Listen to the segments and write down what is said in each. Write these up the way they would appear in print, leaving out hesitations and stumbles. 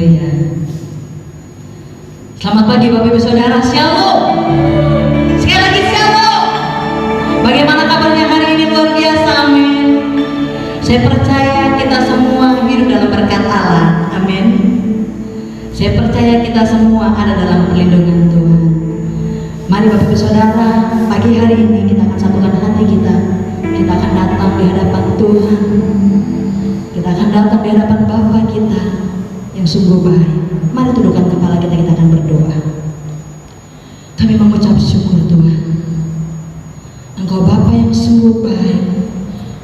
Haleluya. Selamat pagi Bapak Ibu Saudara, Shalom. Sekali lagi Shalom. Bagaimana kabarnya hari ini? Luar biasa, amin. Saya percaya kita semua hidup dalam berkat Allah, amin. Saya percaya kita semua ada dalam perlindungan Tuhan. Mari Bapak Ibu Saudara, pagi hari ini kita akan satukan hati kita. Kita akan datang di hadapan Tuhan. Kita akan datang di hadapan Bapa kita yang sungguh baik. Mari tundukkan kepala kita, kita akan berdoa. Kami mengucap syukur Tuhan. Engkau Bapa yang sungguh baik.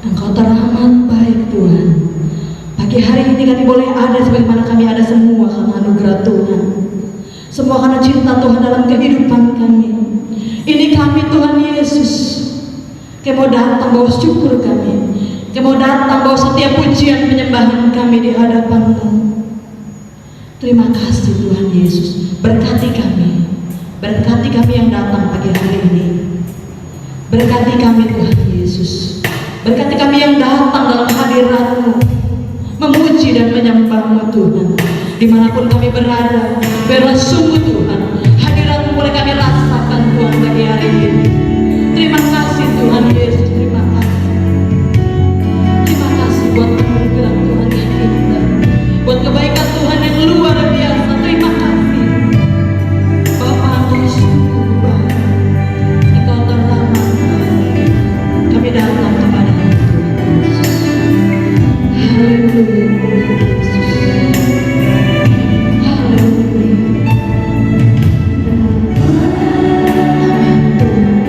Engkau teramat baik Tuhan. Pagi hari ini kami boleh ada sebagaimana kami ada semua karena anugerah Tuhan. Semua karena cinta Tuhan dalam kehidupan kami. Ini kami Tuhan Yesus. Kami mau datang bawa syukur kami. Kami mau datang bawa setiap pujian penyembahan kami di hadapan-Mu. Terima kasih Tuhan Yesus. Berkati kami. Berkati kami yang datang pagi hari ini. Berkati kami Tuhan Yesus. Berkati kami yang datang dalam hadirat-Mu, memuji dan menyembah-Mu Tuhan. Dimanapun kami berada, biarlah sungguh Tuhan hadirat-Mu boleh kami rasakan Tuhan pagi hari ini. Terima kasih Tuhan Yesus. Terima kasih. Terima kasih buat anugerah Tuhan yang indah, buat kebaikan Tuhan yang luar biasa. Terima kasih Bapa, Engkau sungguh baik. Engkau teramat baik. Kami datang kepada Tuhan Yesus. Haleluya. Haleluya. Amin Tuhan.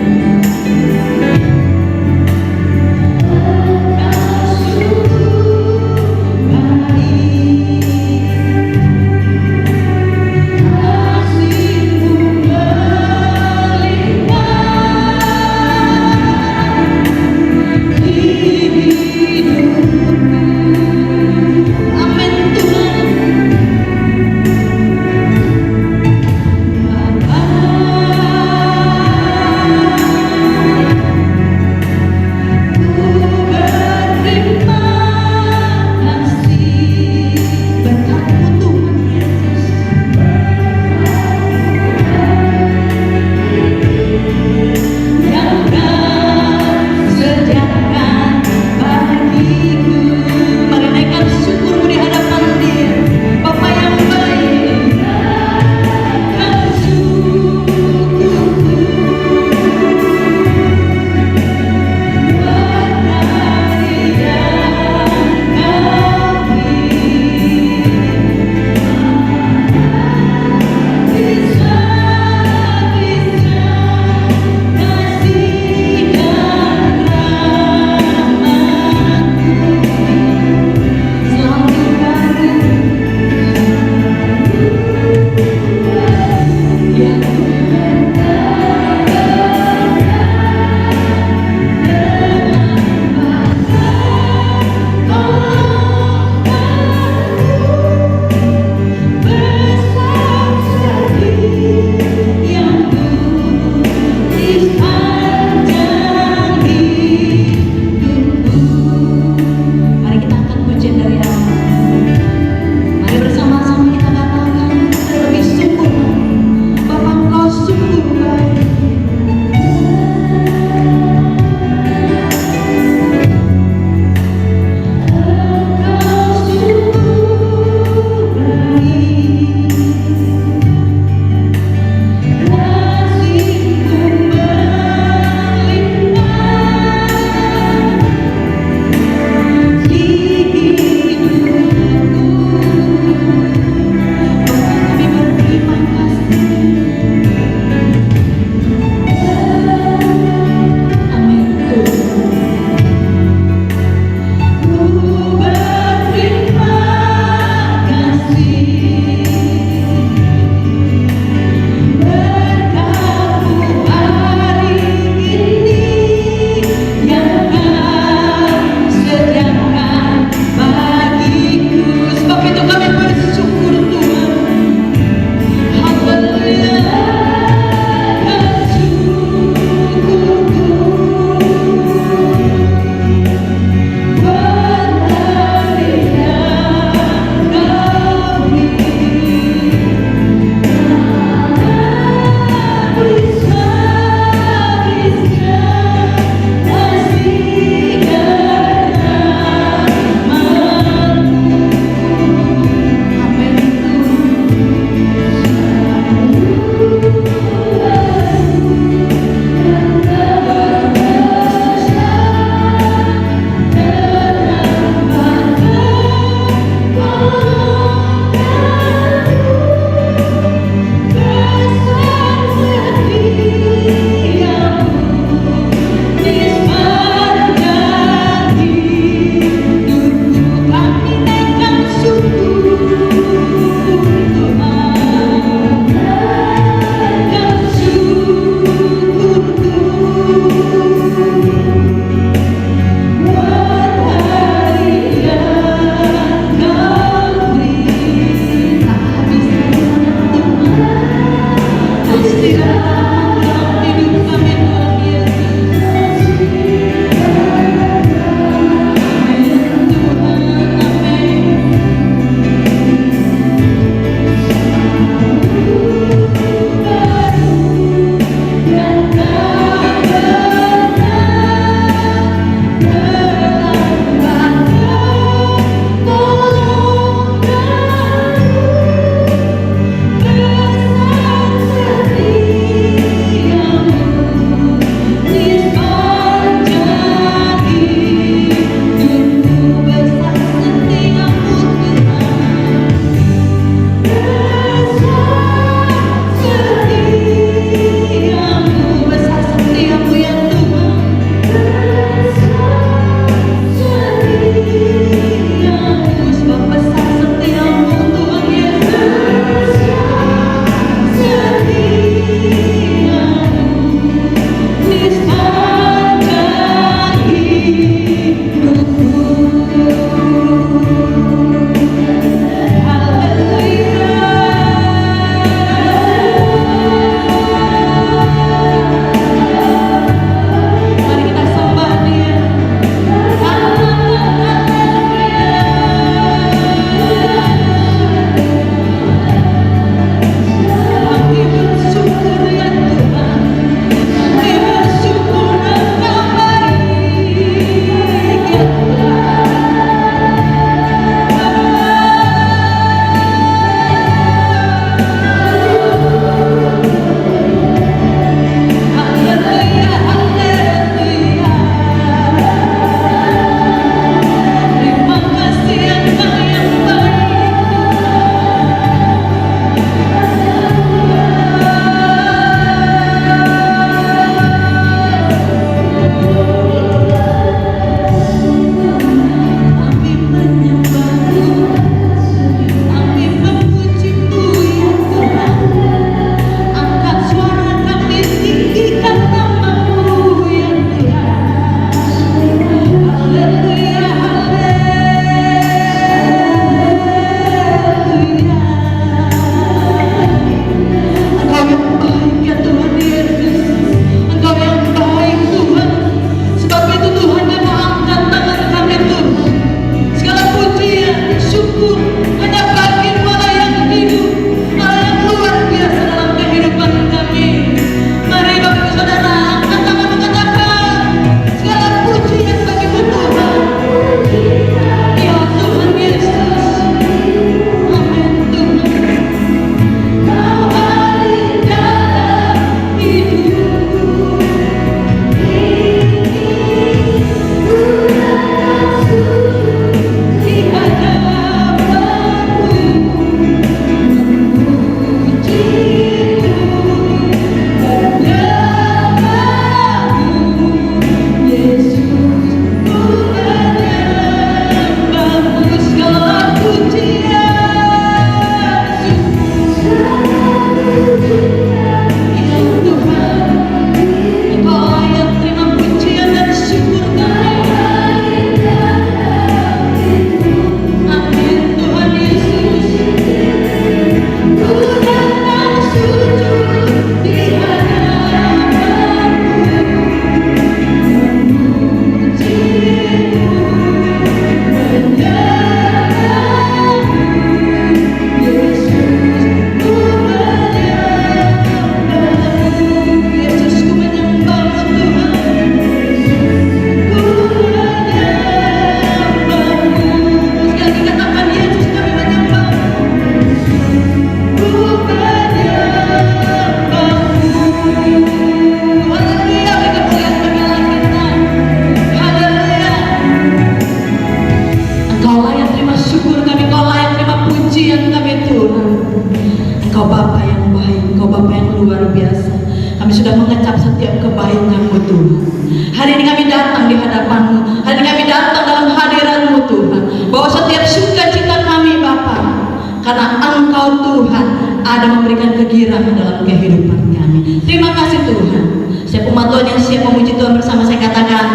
ada memberikan kegirangan dalam kehidupan kami. Terima kasih Tuhan. Siapa umat Tuhan yang siap memuji Tuhan bersama, saya katakan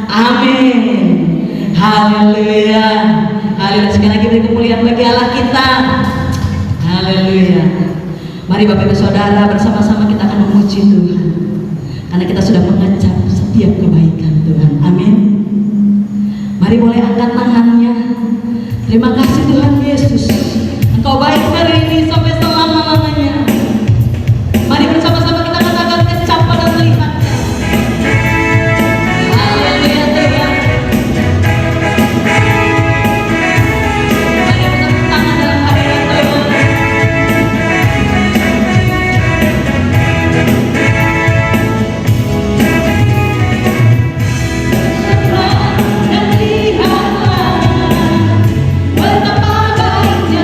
amin. Haleluya. Haleluya. Sekali lagi beri kemuliaan bagi Allah kita. Haleluya. Mari Bapak Ibu Saudara, bersama-sama kita akan memuji Tuhan, karena kita sudah mengecap setiap kebaikan Tuhan. Amin. Mari boleh angkat tangannya. Terima kasih Tuhan Yesus, Engkau baik hari ini sampai selama-lamanya. Mari bersama-sama kita katakan kecap pada melihatnya. Haleluya Tuhan. Mari bertepuk tangan dalam hadirat Tuhan. Dan lihatlah betapa baiknya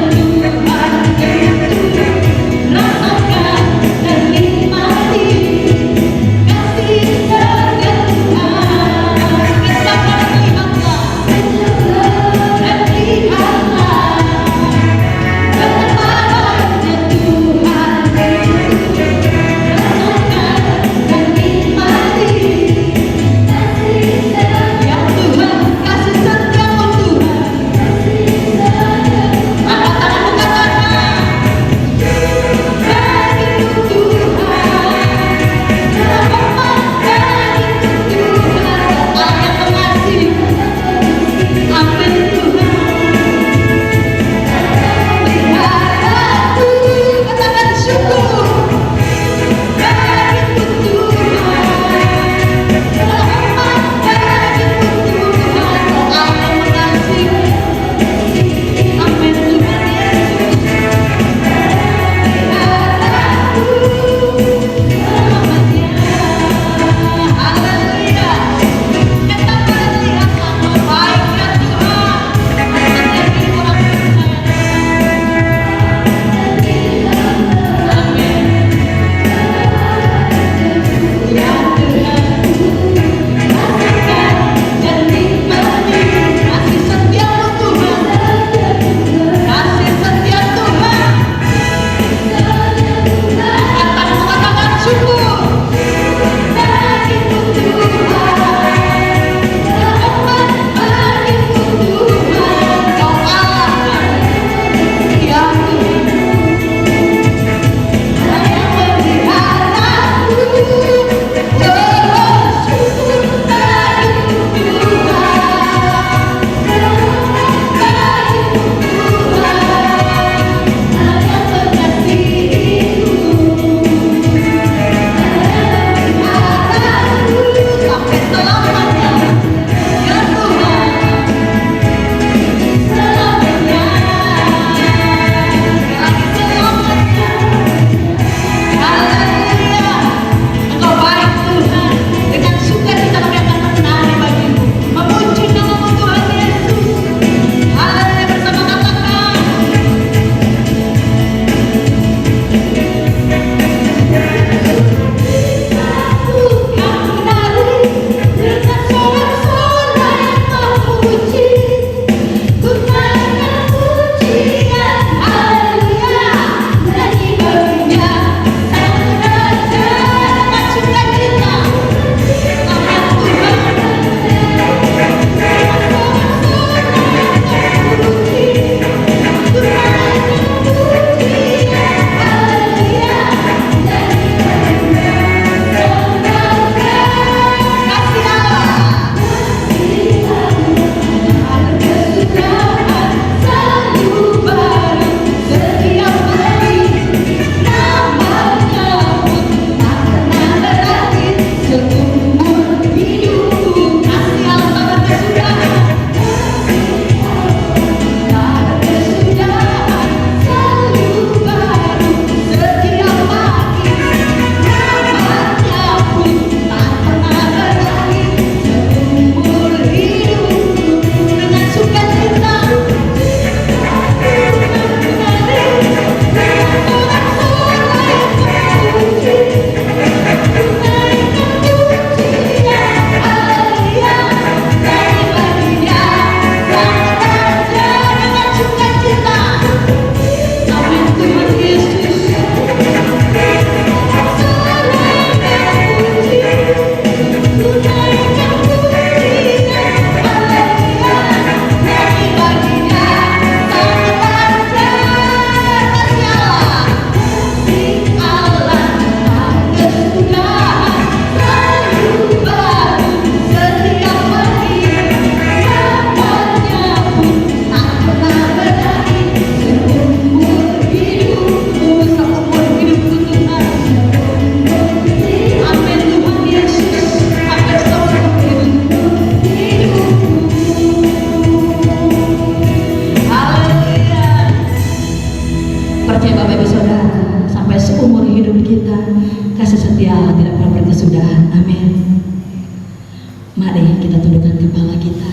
kita tundukkan kepala kita.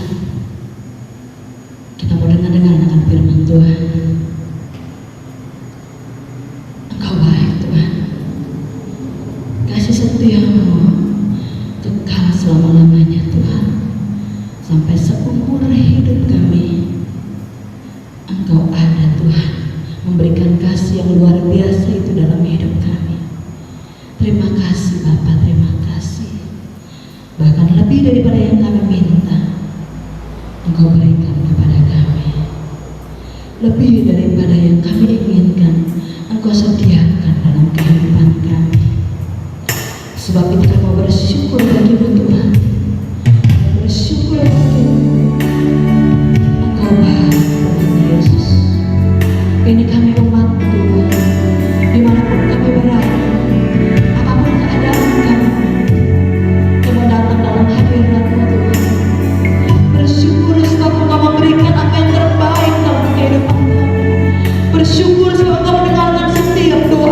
Kita mau dengar akan firman Tuhan. Engkau baik Tuhan. Kasih setiamu kekal selama-lamanya Tuhan. Sampai seumur hidup kami Engkau ada Tuhan, memberikan kasih yang luar biasa itu dalam hidup kami. Terima kasih Bapa, terima kasih. Bahkan lebih daripada yang kami minta Engkau berikan kepada kami. Lebih daripada yang kami inginkan Engkau sediakan dalam kehidupan kami. Sebab itu kami mau bersyukur bagimu Tuhan. Bersyukur bagimu. Engkau baik Tuhan Yesus. Ini kami umat Tuhan, dimanapun kami berada, apapun keadaan kami, kami datang dalam hadirat-Mu Tuhan. Bersyukur sebab Engkau memberikan apa yang terbaik dalam kehidupan kami. Bersyukur sebab Engkau mendengarkan setiap doa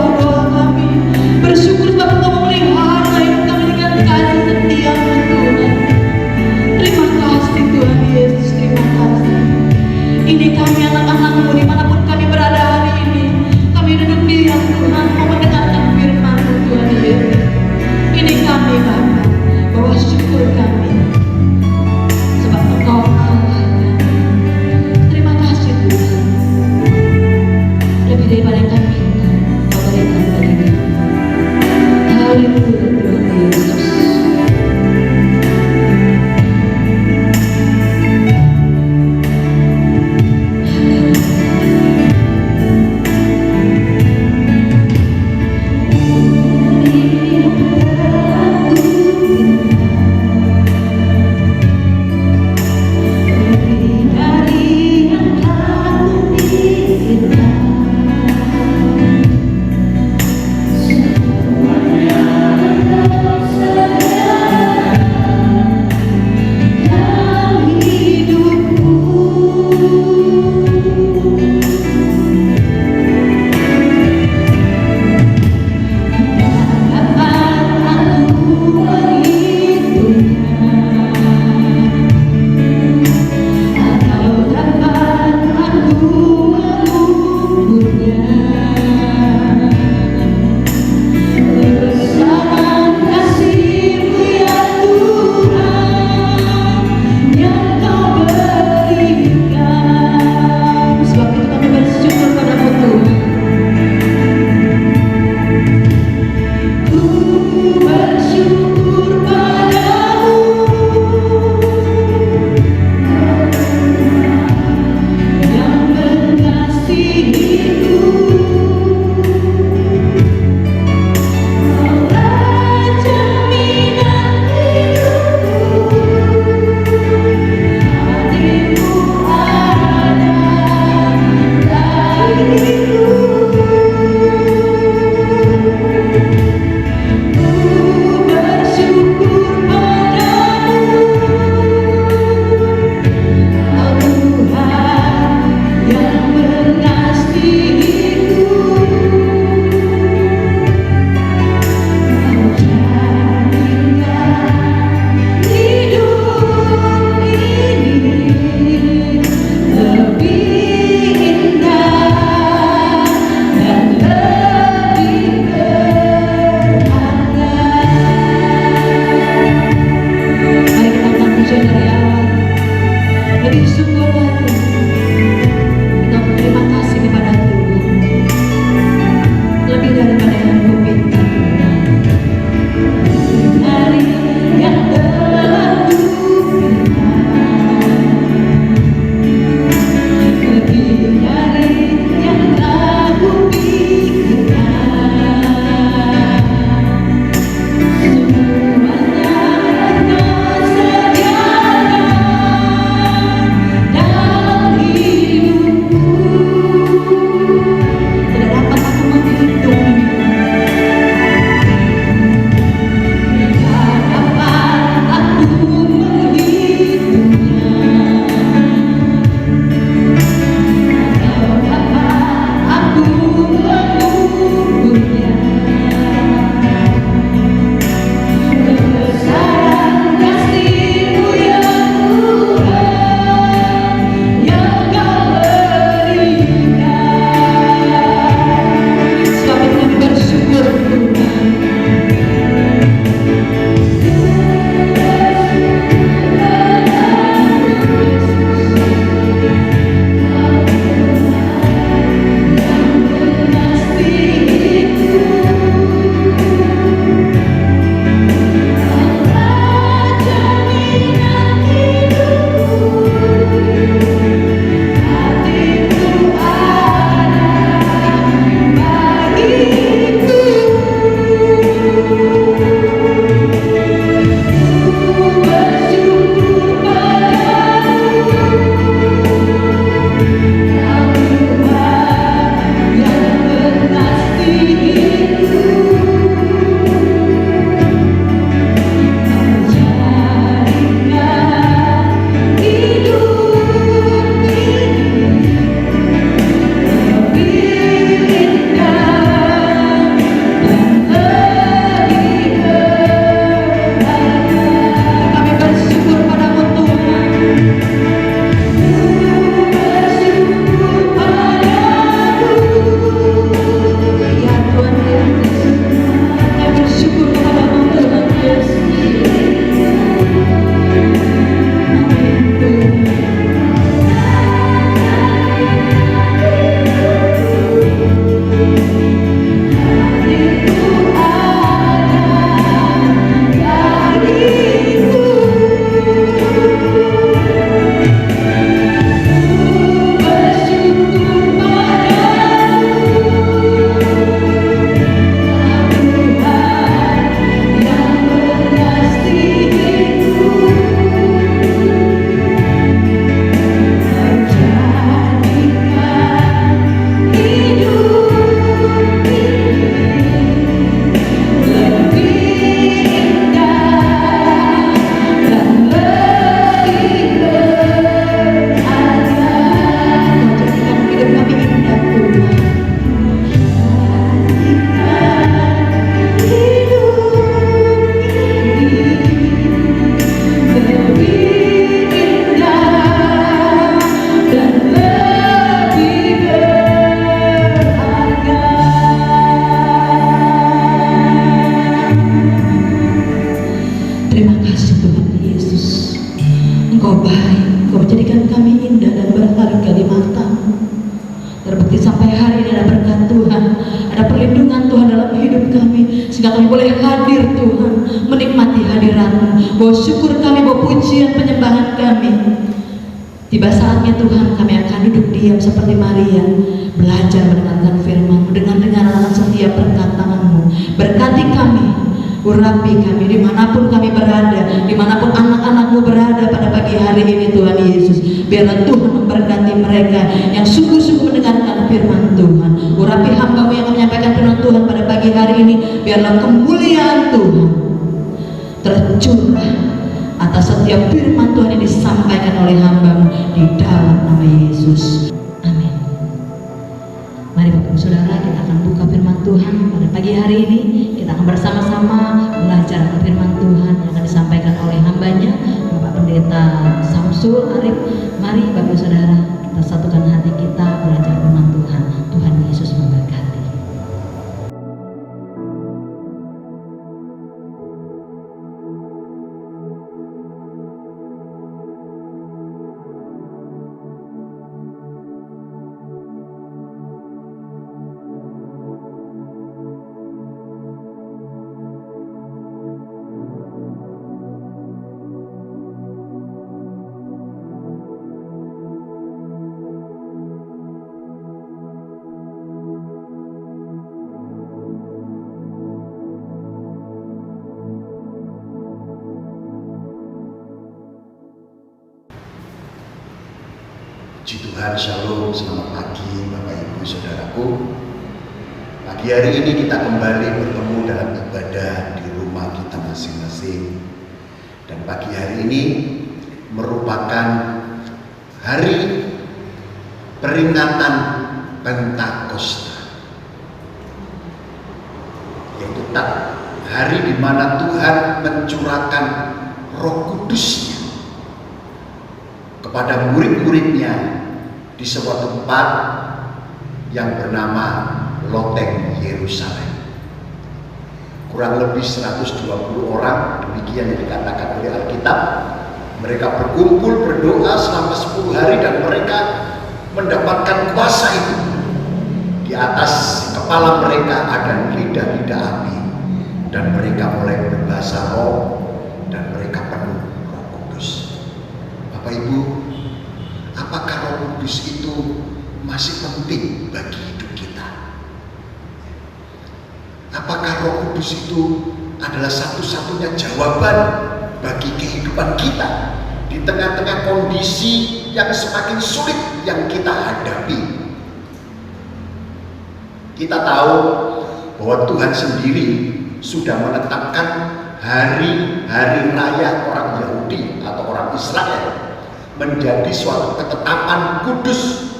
Engkau baik, Engkau menjadikan kami indah dan berharga di mata-Mu. Terbukti sampai hari ini ada berkat Tuhan, ada perlindungan Tuhan dalam hidup kami, sehingga kami boleh hadir Tuhan, menikmati hadirat-Mu. Bawa syukur kami, bawa pujian penyembahan kami. Tiba saatnya Tuhan, kami akan duduk diam seperti Maria, belajar mendengarkan firman-Mu, dengar-dengar setiap perkataan-Mu. Berkati kami, urapi kami dimanapun kami berada, dimanapun anak-anak-Mu berada pada pagi hari ini Tuhan Yesus. Biarlah Tuhan memberkati mereka yang sungguh-sungguh mendengarkan firman Tuhan. Urapi hamba-Mu yang menyampaikan firman Tuhan pada pagi hari ini. Biarlah kemuliaan Tuhan tercurah atas setiap firman Tuhan yang disampaikan oleh hamba-Mu di dalam nama Yesus. Amin. Mari Bapak Ibu Saudara, kita akan buka firman Tuhan pada pagi hari ini. Kita akan bersama-sama belajar firman Tuhan yang akan disampaikan oleh hambanya Bapak Pendeta Samsul Arif. Mari Bapak Ibu Saudara, kita satukan hati kita belajar firman Tuhan. Tuhan Yesus memberkati. Puji Tuhan, Shalom, selamat pagi Bapak Ibu Saudaraku. Pagi hari ini kita kembali bertemu dalam ibadah di rumah kita masing-masing. Dan pagi hari ini merupakan hari peringatan Pentakosta, yaitu hari di mana Tuhan mencurahkan Roh Kudus-Nya kepada murid-muridnya di sebuah tempat yang bernama Loteng Yerusalem. Kurang lebih 120 orang, demikian yang dikatakan oleh Alkitab. Mereka berkumpul berdoa selama 10 hari dan mereka mendapatkan kuasa itu. Di atas kepala mereka ada lidah-lidah api dan mereka mulai berbahasa roh dan mereka penuh Roh Kudus. Bapak Ibu, apakah Roh Kudus itu masih penting bagi hidup kita? Apakah Roh Kudus itu adalah satu-satunya jawaban bagi kehidupan kita di tengah-tengah kondisi yang semakin sulit yang kita hadapi? Kita tahu bahwa Tuhan sendiri sudah menetapkan hari-hari raya orang Yahudi atau orang Israel menjadi suatu ketetapan kudus,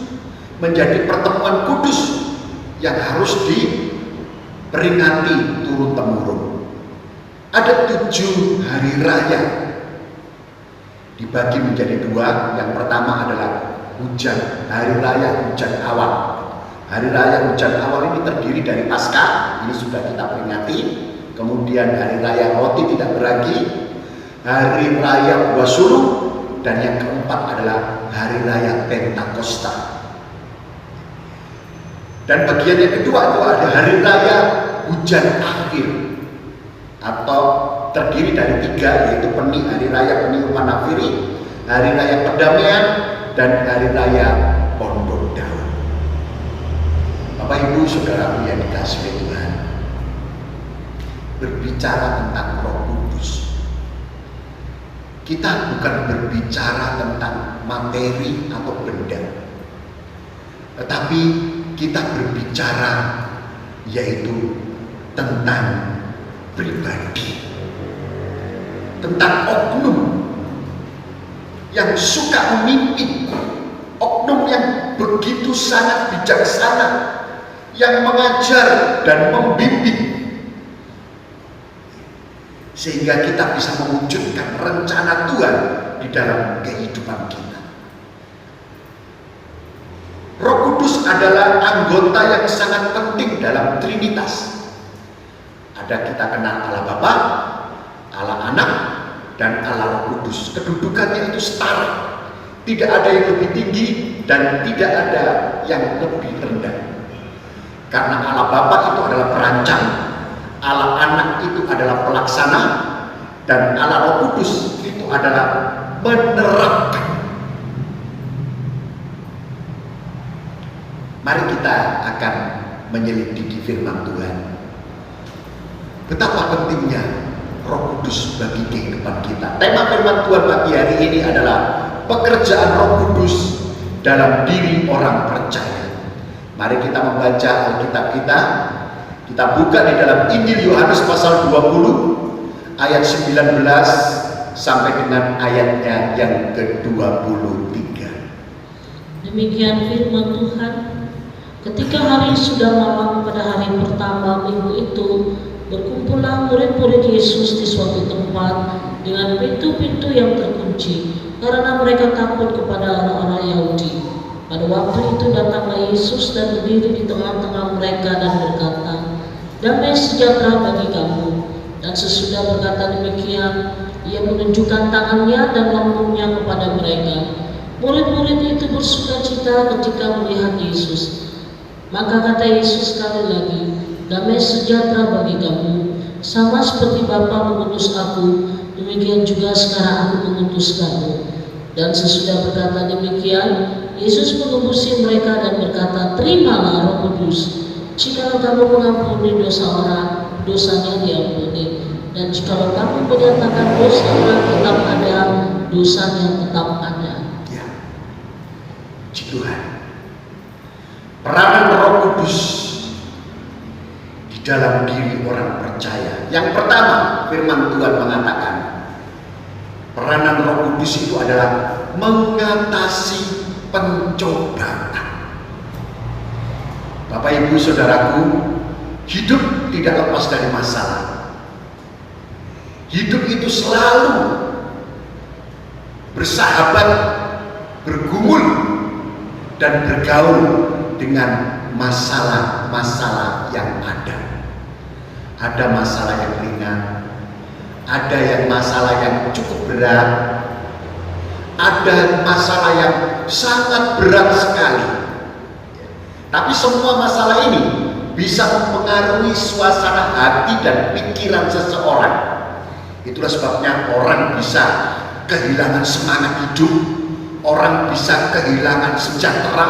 menjadi pertemuan kudus yang harus diperingati turun-temurun. Ada 7 hari raya dibagi menjadi 2. Yang pertama adalah hari raya hujan awal. Hari raya hujan awal ini terdiri dari Paskah, ini sudah kita peringati. Kemudian hari raya roti tidak beragi, hari raya buah sulung, dan yang keempat adalah hari raya Pentakosta. Dan bagian yang kedua itu ada hari raya hujan akhir, atau terdiri dari 3, yaitu hari raya peniupan nafiri, hari raya pendamaian, dan hari raya pondok daun. Bapak Ibu Saudara yang dikasihi Tuhan, berbicara tentang Roh Kudus, kita bukan berbicara tentang materi atau benda, tetapi kita berbicara yaitu tentang pribadi, tentang oknum yang suka memimpin, oknum yang begitu sangat bijaksana, yang mengajar dan membimbing, sehingga kita bisa mewujudkan rencana Tuhan di dalam kehidupan kita. Roh Kudus adalah anggota yang sangat penting dalam Trinitas. Ada kita kenal Allah Bapa, Allah Anak, dan Allah Roh Kudus. Kedudukannya itu setara. Tidak ada yang lebih tinggi dan tidak ada yang lebih rendah. Karena Allah Bapa itu adalah perancang, Allah Anak itu adalah pelaksana, dan Allah Roh Kudus itu adalah menerapkan. Mari kita akan menyelidiki firman Tuhan. Betapa pentingnya Roh Kudus bagi kehidupan kita. Tema firman Tuhan pagi hari ini adalah pekerjaan Roh Kudus dalam diri orang percaya. Mari kita membaca Alkitab kita. Kita buka di dalam Injil Yohanes pasal 20 ayat 19 sampai dengan ayatnya yang ke-23. Demikian firman Tuhan. Ketika hari sudah malam pada hari pertama minggu itu, berkumpullah murid-murid Yesus di suatu tempat dengan pintu-pintu yang terkunci, karena mereka takut kepada orang-orang Yahudi. Pada waktu itu datanglah Yesus dan berdiri di tengah-tengah mereka dan berkata, "Damai sejahtera bagi kamu." Dan sesudah berkata demikian, Ia menunjukkan tangannya dan lambungnya kepada mereka. Murid-murid itu bersukacita ketika melihat Yesus. Maka kata Yesus sekali lagi, "Damai sejahtera bagi kamu. Sama seperti Bapa mengutus aku, demikian juga sekarang aku mengutus kamu." Dan sesudah berkata demikian, Yesus mengubusi mereka dan berkata, "Terimalah Roh Kudus. Jikalau kamu mengampuni dosa orang, dosanya diampuni. Dan jikalau kamu menyatakan dosa orang tetap ada, dosanya tetap ada." Ya, Puji Tuhan. Peranan Roh Kudus di dalam diri orang percaya. Yang pertama, firman Tuhan mengatakan, peranan Roh Kudus itu adalah mengatasi pencobaan. Bapak Ibu Saudaraku, hidup tidak lepas dari masalah. Hidup itu selalu bersahabat, bergumul, dan bergaul dengan masalah-masalah yang ada. Ada masalah yang ringan, ada yang masalah yang cukup berat, ada masalah yang sangat berat sekali. Tapi semua masalah ini bisa mempengaruhi suasana hati dan pikiran seseorang. Itulah sebabnya orang bisa kehilangan semangat hidup, orang bisa kehilangan sejahtera,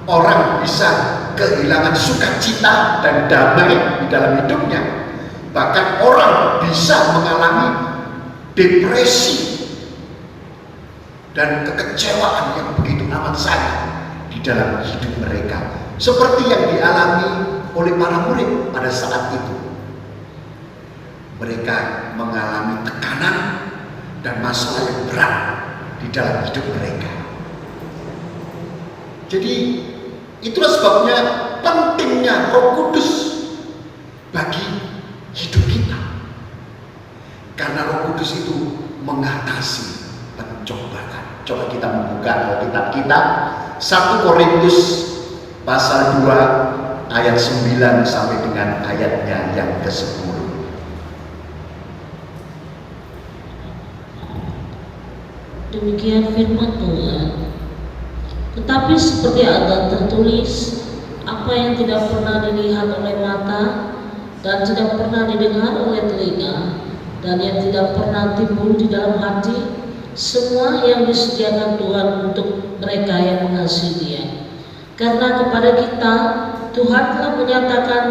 orang bisa kehilangan sukacita dan damai di dalam hidupnya. Bahkan orang bisa mengalami depresi dan kekecewaan yang begitu amat sangat di dalam hidup mereka, seperti yang dialami oleh para murid pada saat itu. Mereka mengalami tekanan dan masalah yang berat di dalam hidup mereka. Jadi itulah sebabnya pentingnya Roh Kudus bagi hidup kita, karena Roh Kudus itu mengatasi pencobaan. Coba kita membuka Alkitab kita, 1 Korintus pasal 2 ayat 9 sampai dengan ayatnya yang ke-10. Demikian firman Tuhan. Tetapi seperti ada tertulis, apa yang tidak pernah dilihat oleh mata dan tidak pernah didengar oleh telinga dan yang tidak pernah timbul di dalam hati, semua yang disediakan Tuhan untuk mereka yang mengasihi Dia. Karena kepada kita Tuhan telah menyatakan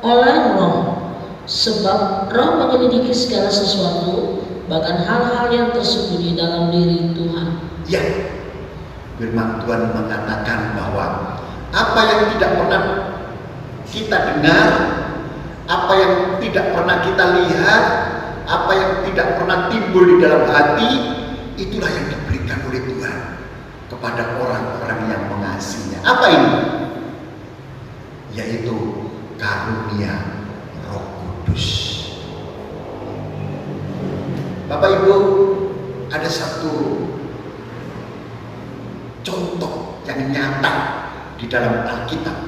oleh Roh, sebab Roh menyelidiki segala sesuatu, bahkan hal-hal yang tersembunyi dalam diri Tuhan. Ya, firman Tuhan mengatakan bahwa apa yang tidak pernah kita dengar, apa yang tidak pernah kita lihat, apa yang tidak pernah timbul di dalam hati, itulah yang diberikan oleh Tuhan kepada orang-orang yang mengasihinya. Apa ini? Yaitu karunia Roh Kudus. Bapak Ibu, ada satu contoh yang nyata di dalam Alkitab,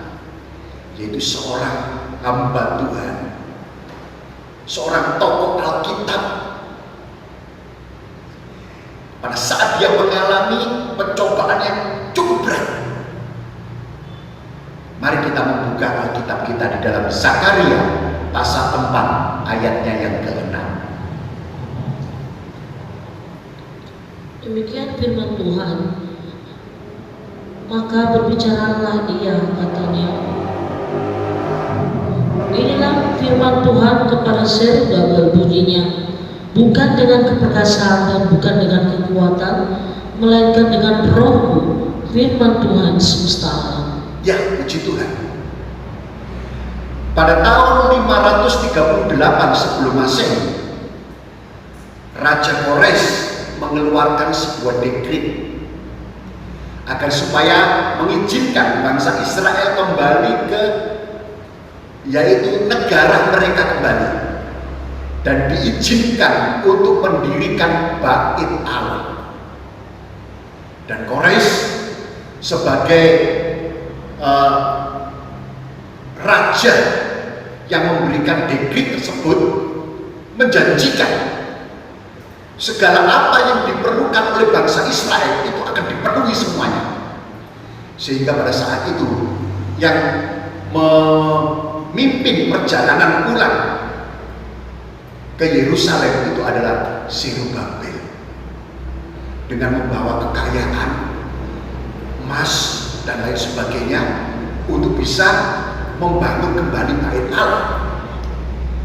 yaitu seorang hamba Tuhan, seorang tokoh Alkitab pada saat dia mengalami pencobaan yang cukup berat. Mari kita membuka Alkitab kita di dalam Zakaria pasal 4 ayatnya yang ke-6. Demikian firman Tuhan. Maka berbicaralah ia, katanya, inilah firman Tuhan kepada Zerubabel bunyinya, bukan dengan keperkasaan dan bukan dengan kekuatan, melainkan dengan Roh-Ku, firman Tuhan semesta alam. Ya, puji Tuhan. Pada tahun 538 sebelum Masehi, Raja Kores mengeluarkan sebuah dekret agar supaya mengizinkan bangsa Israel kembali ke yaitu negara mereka kembali, dan diizinkan untuk mendirikan Bait Allah. Dan Kores sebagai raja yang memberikan dekret tersebut menjanjikan segala apa yang diperlukan oleh bangsa Israel itu akan dipenuhi semuanya. Sehingga pada saat itu yang memimpin perjalanan pulang ke Yerusalem itu adalah Zerubabel, dengan membawa kekayaan, emas dan lain sebagainya untuk bisa membangun kembali Bait Allah.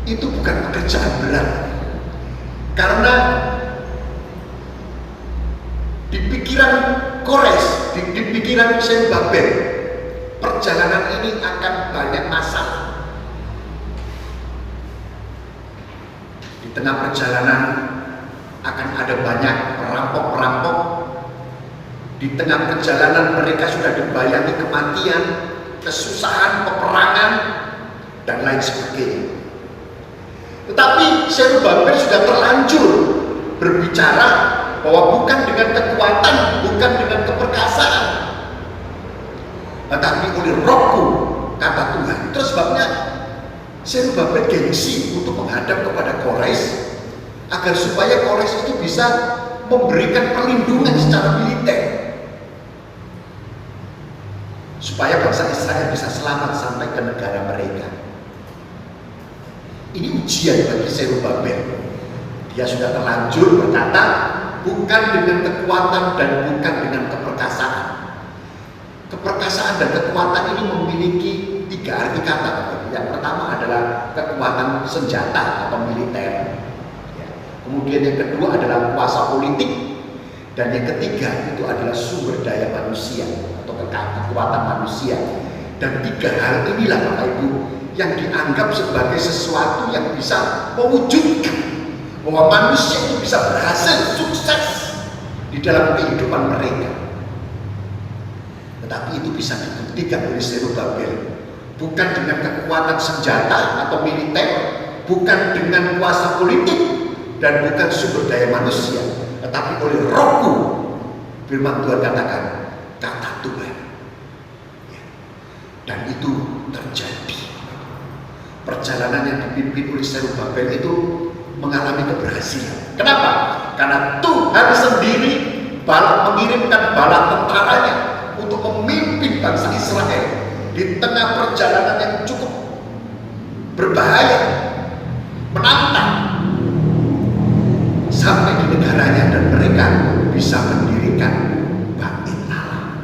Itu bukan pekerjaan berat, karena di pikiran Kores, di pikiran Zerubabel, perjalanan ini akan banyak masalah. Di tengah perjalanan akan ada banyak perampok-perampok. Di tengah perjalanan mereka sudah dibayangi kematian, kesusahan, peperangan, dan lain sebagainya. Tetapi Zerubabel sudah terlanjur berbicara bahwa bukan dengan kekuatan, bukan dengan keperkasaan, tetapi oleh Roh-Ku, kata Tuhan. Terus sebabnya Zerubabel gengsi untuk menghadap kepada Kores agar supaya Kores itu bisa memberikan perlindungan secara militer, supaya bangsa Israel bisa selamat sampai ke negara mereka. Ini ujian bagi Zerubabel. Dia sudah terlanjur berkata, bukan dengan kekuatan dan bukan dengan keperkasaan. Keperkasaan dan kekuatan ini memiliki 3 arti kata. Yang pertama adalah kekuatan senjata atau militer. Kemudian yang kedua adalah kuasa politik. Dan yang ketiga itu adalah sumber daya manusia atau kekuatan manusia. Dan 3 hal inilah Bapak Ibu yang dianggap sebagai sesuatu yang bisa mewujudkan bahwa manusia itu bisa berhasil sukses di dalam kehidupan mereka. Tetapi itu bisa dibuktikan oleh Zerubabel, bukan dengan kekuatan senjata atau militer, bukan dengan kuasa politik, dan bukan sumber daya manusia, tetapi oleh Roh-Ku. Firman Tuhan katakan, kata Tuhan. Dan itu terjadi. Perjalanan yang dipimpin oleh Zerubabel itu mengalami keberhasilan. Kenapa? Karena Tuhan sendiri mengirimkan bala tentaranya untuk memimpin bangsa Israel di tengah perjalanan yang cukup berbahaya, menantang, sampai di negaranya dan mereka bisa mendirikan Bait Allah.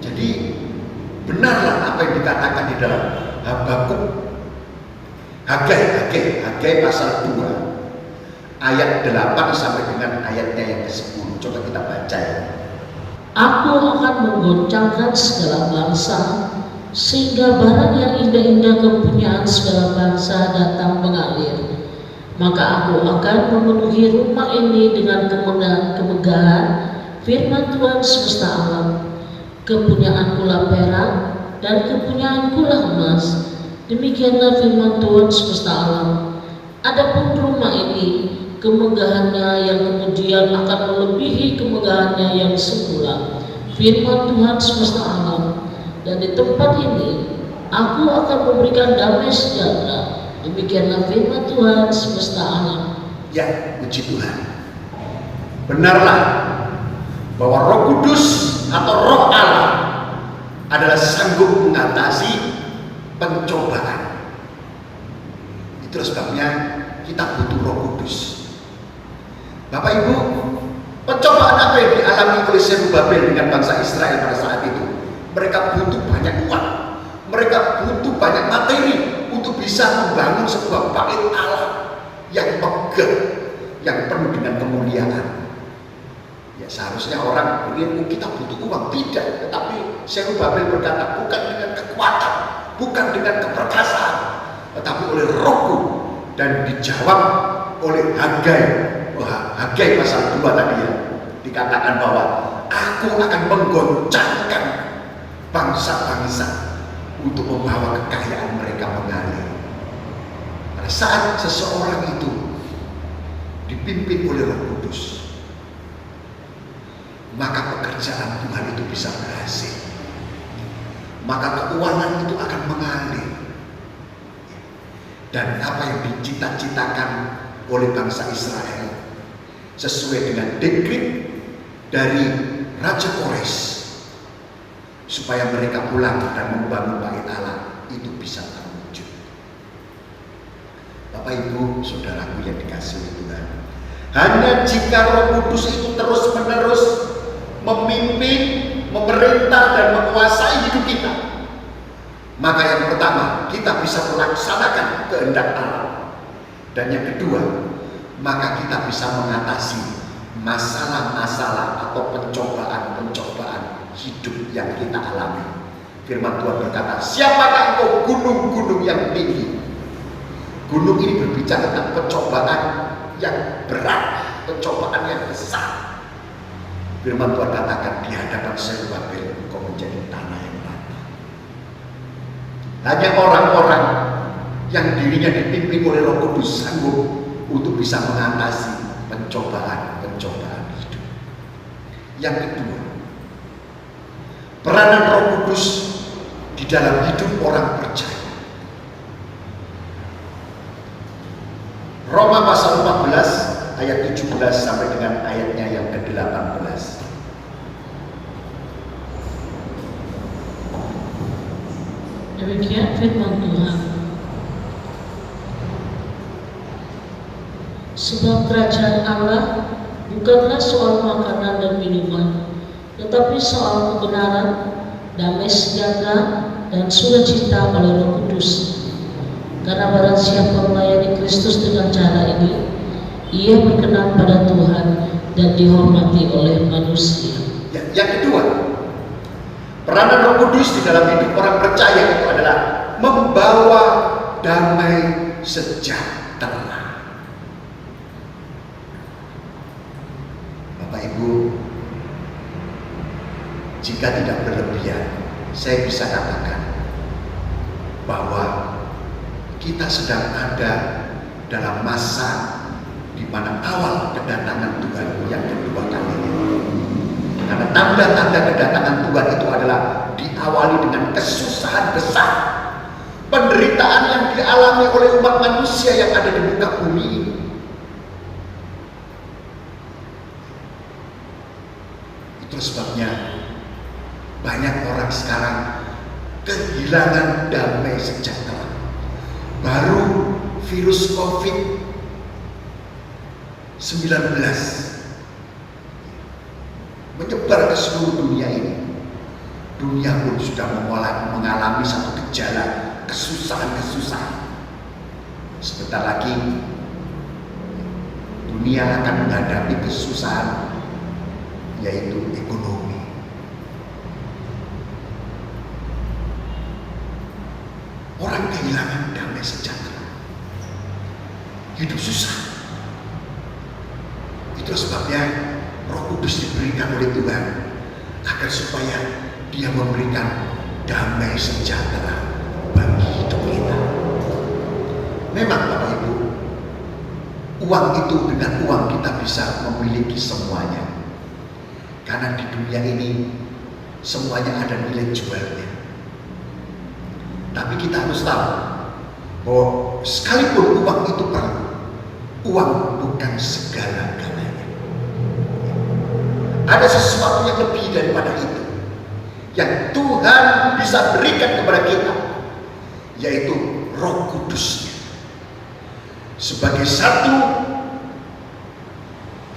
Jadi benarlah apa yang dikatakan di dalam Habakuk, Hagai pasal 2 ayat 8 sampai dengan ayatnya yang ke-10. Coba kita baca ya. Aku akan menggoncangkan segala bangsa, sehingga barang yang indah-indah kepunyaan segala bangsa datang mengalir. Maka aku akan memenuhi rumah ini dengan kemegahan, firman Tuhan semesta alam. Kepunyaanku lah perak dan kepunyaanku lah emas. Demikianlah firman Tuhan semesta alam. Adapun rumah ini, kemegahannya yang kemudian akan melebihi kemegahannya yang semula, firman Tuhan semesta alam. Dan di tempat ini aku akan memberikan damai sejahtera. Demikianlah firman Tuhan semesta alam. Ya, puji Tuhan. Benarlah bahwa Roh Kudus atau Roh Allah adalah sanggup mengatasi pencobaan. Itu sebabnya kita butuh Roh Kudus. Bapak Ibu, pencobaan apa yang dialami oleh Zerubabel dengan bangsa Israel pada saat itu? Mereka butuh banyak uang, mereka butuh banyak materi untuk bisa membangun sebuah bait Allah yang megah, yang penuh dengan kemuliaan. Ya, seharusnya orang melihat kita butuh uang, tidak. Tetapi Zerubabel berkata, bukan dengan kekuatan, bukan dengan keperkasaan, tetapi oleh Rohku. Dan dijawab oleh Hagai. Hagai pasal 2 tadi ya, dikatakan bahwa aku akan menggoncangkan bangsa-bangsa untuk membawa kekayaan mereka mengalir. Pada saat seseorang itu dipimpin oleh Roh Kudus, maka pekerjaan Tuhan itu bisa berhasil, maka keuangan itu akan mengalir. Dan apa yang dicita-citakan oleh bangsa Israel sesuai dengan dekret dari Raja Kores supaya mereka pulang dan membangun bait Allah itu bisa terwujud. Bapak Ibu saudaraku yang dikasihi Tuhan, hanya jika Roh Kudus itu terus-menerus memimpin, memerintah dan menguasai hidup kita, maka yang pertama kita bisa melaksanakan kehendak Allah, dan yang kedua maka kita bisa mengatasi masalah-masalah atau pencobaan-pencobaan hidup yang kita alami. Firman Tuhan berkata, siapakah engkau gunung-gunung yang tinggi? Gunung ini berbicara tentang pencobaan yang berat, pencobaan yang besar. Firman Tuhan katakan, di hadapan Zerubabel engkau menjadi tanah yang rata. Hanya orang-orang yang dirinya dipimpin oleh Roh Kudus sanggup untuk bisa mengatasi pencobaan-pencobaan hidup. Yang kedua, peranan Roh Kudus di dalam hidup orang percaya. Roma pasal 14 ayat 17 sampai dengan ayatnya yang ke-18. Demikian firman Tuhan. Sebab kerajaan Allah bukanlah soal makanan dan minuman, tetapi soal kebenaran, damai sejahtera, dan sukacita oleh Roh Kudus. Karena barang siapa melayani Kristus dengan cara ini, ia berkenan pada Tuhan dan dihormati oleh manusia. Yang kedua, peranan Roh Kudus di dalam hidup orang percaya itu adalah membawa damai sejahtera. Bapak Ibu, jika tidak berlebihan, saya bisa katakan bahwa kita sedang ada dalam masa di mana awal kedatangan Tuhan yang kedua kalinya. Karena tanda-tanda kedatangan Tuhan itu adalah diawali dengan kesusahan besar, penderitaan yang dialami oleh umat manusia yang ada di muka bumi ini. Itu sebabnya banyak orang sekarang kehilangan damai sejahtera. Baru virus COVID-19 menyebar ke seluruh dunia ini. Dunia pun sudah mengalami satu gejala kesusahan-kesusahan. Sebentar lagi dunia akan menghadapi kesusahan, yaitu ekonomi. Orang kehilangan damai sejahtera, hidup susah. Itu sebabnya Roh Kudus diberikan oleh Tuhan agar supaya Dia memberikan damai sejahtera bagi hidup kita. Memang Bapak Ibu, uang itu, dengan uang kita bisa memiliki semuanya. Karena di dunia ini semuanya ada nilai jualnya. Tapi kita harus tahu bahwa sekalipun uang itu perlu, uang bukan segala-galanya. ada sesuatu yang lebih daripada itu yang Tuhan bisa berikan kepada kita, yaitu Roh Kudus-Nya. Sebagai satu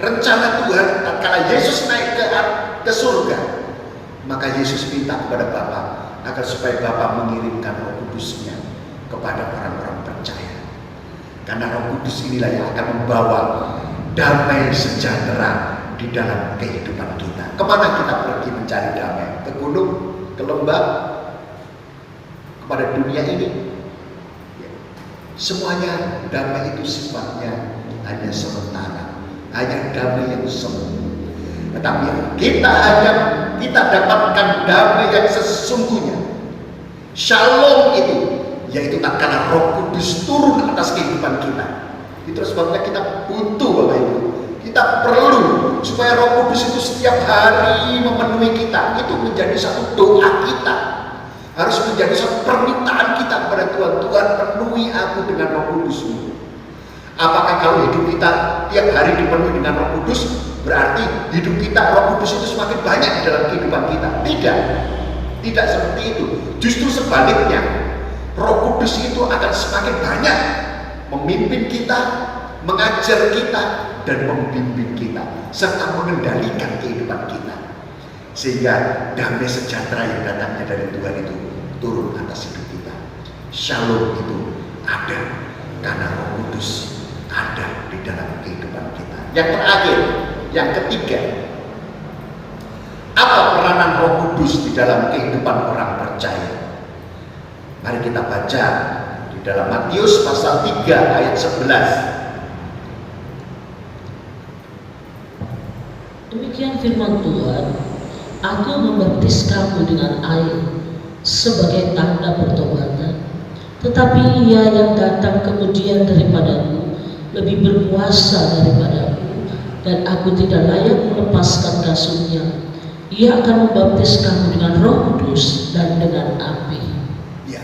rencana Tuhan, tatkala Yesus naik ke surga, maka Yesus minta kepada Bapa agar supaya Bapa mengirimkan Roh Kudus-Nya kepada orang-orang percaya. Karena Roh Kudus inilah yang akan membawa damai sejahtera di dalam kehidupan kita. Kemana kita pergi mencari damai? Ke gunung, ke lembah, kepada dunia ini? Semuanya damai itu sifatnya hanya sementara, hanya damai yang semu. Tetapi kita dapatkan damai yang sesungguhnya. Shalom itu, yaitu tatkala Roh Kudus turun atas kehidupan kita. Itu sebabnya kita butuh, Bapak Ibu. Kita perlu supaya Roh Kudus itu setiap hari memenuhi kita. Itu menjadi satu doa kita, harus menjadi satu permintaan kita kepada Tuhan. Tuhan, penuhi aku dengan Roh Kudus-Mu. Apakah kalau hidup kita tiap hari dipenuhi dengan Roh Kudus, berarti hidup kita Roh Kudus itu semakin banyak di dalam kehidupan kita? Tidak seperti itu. Justru sebaliknya, Roh Kudus itu akan semakin banyak memimpin kita, mengajar kita, dan membimbing kita, serta mengendalikan kehidupan kita, sehingga damai sejahtera yang datangnya dari Tuhan itu turun atas hidup kita. Shalom itu ada karena Roh Kudus ada di dalam kehidupan kita. Yang terakhir, yang ketiga, apa peranan Roh Kudus di dalam kehidupan orang percaya? Mari kita baca di dalam Matius pasal 3 ayat 11. Demikian firman Tuhan, aku membaptis kamu dengan air sebagai tanda pertobatan, tetapi Ia yang datang kemudian daripadaku lebih berkuasa daripadaku, dan aku tidak layak melepaskan kasurnya. Ia akan membaptis kamu dengan Roh Kudus dan dengan api. Ya,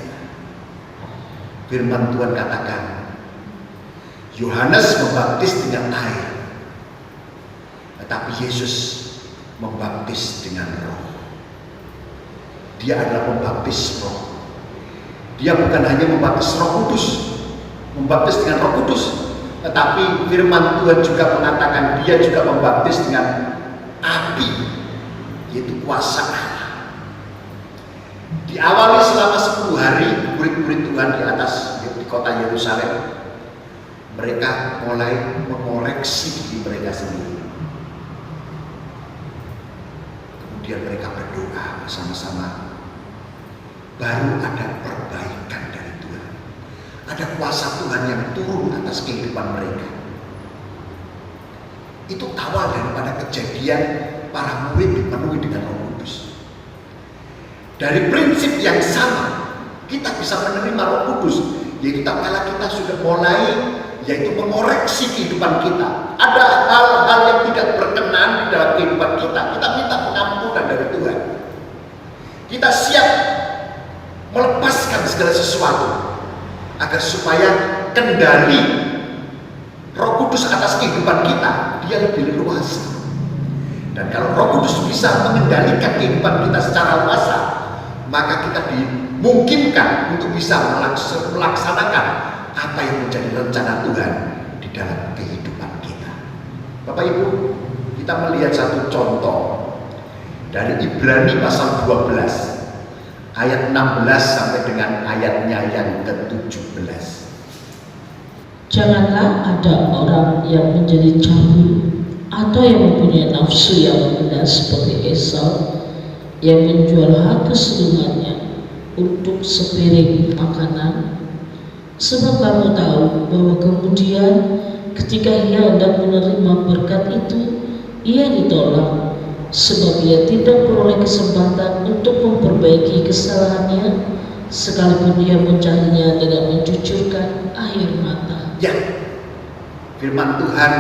firman Tuhan katakan, Yohanes membaptis dengan air, tetapi Yesus membaptis dengan Roh. Dia adalah pembaptis Roh. Dia bukan hanya membaptis Roh Kudus, membaptis dengan Roh Kudus, tetapi firman Tuhan juga mengatakan dia juga membaptis dengan api, yaitu kuasa Allah. Diawali selama 10 hari murid-murid Tuhan di kota Yerusalem, mereka mulai mengoreksi diri mereka sendiri. Kemudian mereka berdoa bersama-sama. Baru ada perbaikan dari Tuhan. Ada kuasa Tuhan yang turun atas kehidupan mereka. Itu awal daripada kejadian para murid dipenuhi dengan Roh Kudus. Dari prinsip yang sama, kita bisa menerima Roh Kudus, yaitu tatkala kita sudah mulai, yaitu mengoreksi kehidupan kita. Ada hal-hal yang tidak berkenan di dalam kehidupan kita. Kita minta pengampunan dari Tuhan. Kita siap melepaskan segala sesuatu agar supaya kendali Roh Kudus atas kehidupan kita dia lebih leluasa. Dan kalau Roh Kudus bisa mengendalikan kehidupan kita secara luasa, maka kita dimungkinkan untuk bisa melaksanakan apa yang menjadi rencana Tuhan di dalam kehidupan kita. Bapak Ibu, kita melihat satu contoh dari Ibrani pasal 12 ayat 16 sampai dengan ayatnya yang ke-17. Janganlah ada orang yang menjadi cabul atau yang mempunyai nafsu yang rendah seperti Esau, yang menjual hak kesulungannya untuk sepiring makanan. Sebab kamu tahu bahwa kemudian ketika ia hendak menerima berkat itu, ia ditolak, sebab ia tidak beroleh kesempatan untuk memperbaiki kesalahannya, sekalipun ia mencarinya dengan mencucurkan air mata. Ya, firman Tuhan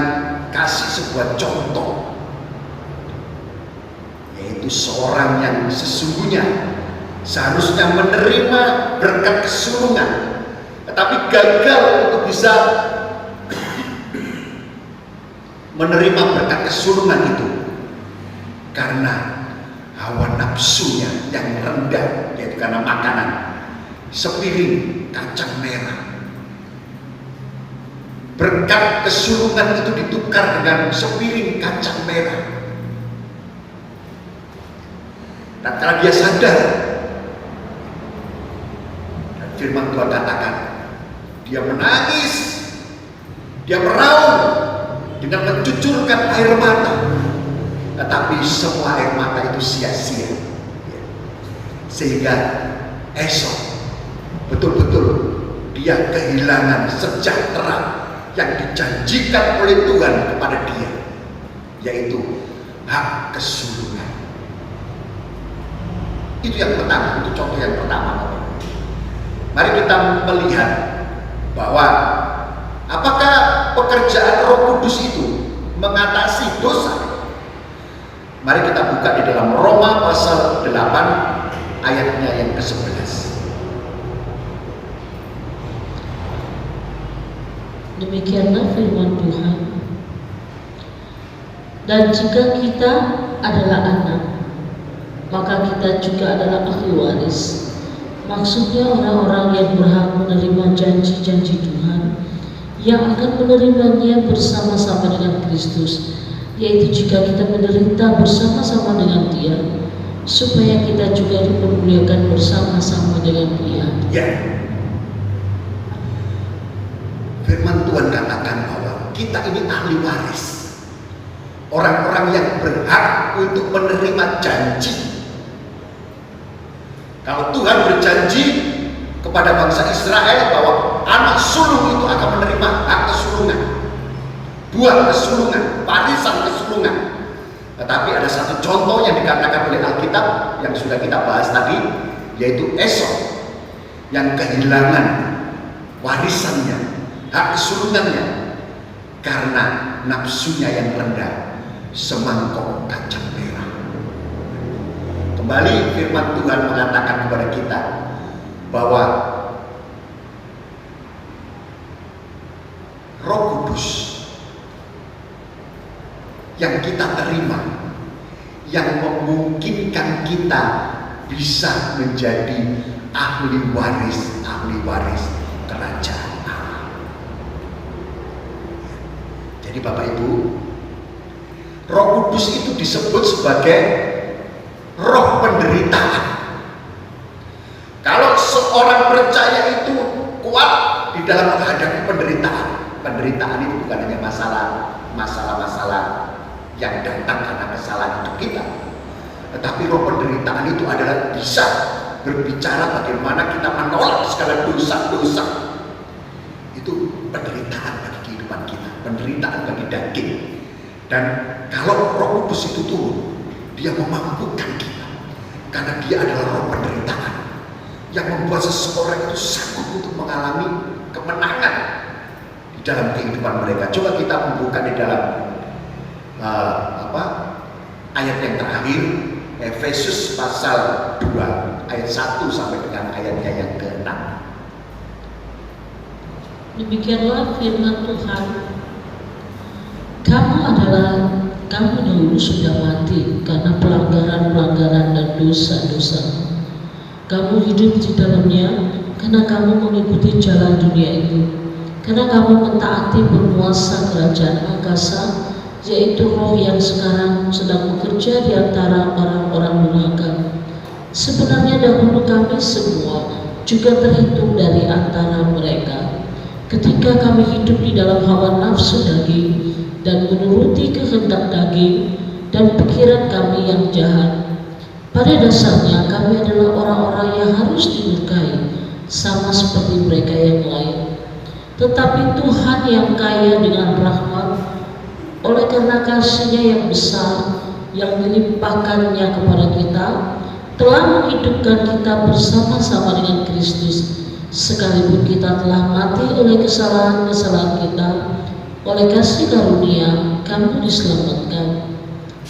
kasih sebuah contoh, yaitu seorang yang sesungguhnya seharusnya menerima berkat kesulungan, tetapi gagal untuk bisa menerima berkat kesulungan itu. karena hawa nafsunya yang rendah, yaitu karena makanan. Sepiring kacang merah. Berkat kesulungan itu ditukar dengan sepiring kacang merah. Dan karena dia sadar, dan firman Tuhan katakan, dia menangis, dia meraung dengan mencucurkan air mata. Tetapi semua air mata itu sia-sia. Sehingga esok betul-betul dia kehilangan sejahtera yang dijanjikan oleh Tuhan kepada dia, yaitu hak kesulungan. Itu yang pertama, itu contoh yang pertama. Mari kita melihat bahwa apakah pekerjaan Roh Kudus itu mengatasi dosa. Mari kita buka di dalam Roma pasal 8 ayatnya yang ke-11. Demikianlah firman Tuhan. Dan jika kita adalah anak, maka kita juga adalah ahli waris. Maksudnya orang-orang yang berhak menerima janji-janji Tuhan, yang akan menerimanya bersama-sama dengan Kristus, yaitu jika kita menderita bersama-sama dengan Dia, supaya kita juga dipermuliakan bersama-sama dengan Dia. Ya. Firman Tuhan katakan bahwa kita ini ahli waris. Orang-orang yang berhak untuk menerima janji. Kalau Tuhan berjanji kepada bangsa Israel bahwa anak sulung itu akan menerima hak kesulungan, buah kesulungan, warisan kesulungan. Tetapi ada satu contoh yang dikatakan oleh Alkitab yang sudah kita bahas tadi, yaitu Esau yang kehilangan warisannya, hak kesulungannya, karena nafsunya yang rendah, semangkok kacang merah. Kembali firman Tuhan mengatakan kepada kita bahwa Roh Kudus yang kita terima, yang memungkinkan kita bisa menjadi ahli waris kerajaan Allah. Jadi Bapak Ibu, Roh Kudus itu disebut sebagai roh penderitaan. Kalau seorang percaya itu kuat di dalam menghadapi penderitaan. Penderitaan itu bukan hanya masalah-masalah yang datang karena kesalahan hidup kita, tetapi roh penderitaan itu adalah bisa berbicara bagaimana kita menolak segala dosa-dosa. Itu penderitaan bagi kehidupan kita, penderitaan bagi daging. Dan kalau Roh Kudus itu turun, dia memampukan kita, karena dia adalah roh penderitaan yang membuat seseorang itu sanggup untuk mengalami kemenangan di dalam kehidupan mereka. Coba kita membuka di dalam ayat yang terakhir, Efesus pasal 2 ayat 1 sampai dengan ayatnya yang ke-6. Demikianlah firman Tuhan. Kamu dahulu sudah mati karena pelanggaran-pelanggaran dan dosa-dosa. Kamu hidup di dalamnya karena kamu mengikuti jalan dunia itu, karena kamu mentaati penguasa kerajaan angkasa, yaitu roh yang sekarang sedang bekerja di antara orang-orang durhaka. Sebenarnya dahulu kami semua juga terhitung dari antara mereka, ketika kami hidup di dalam hawa nafsu daging dan menuruti kehendak daging dan pikiran kami yang jahat. Pada dasarnya kami adalah orang-orang yang harus dimurkai, sama seperti mereka yang lain. Tetapi Tuhan yang kaya dengan rahmat, oleh karena kasih-Nya yang besar yang dilimpahkannya kepada kita, telah menghidupkan kita bersama-sama dengan Kristus, sekalipun kita telah mati oleh kesalahan-kesalahan kita. Oleh kasih karunia kamu diselamatkan,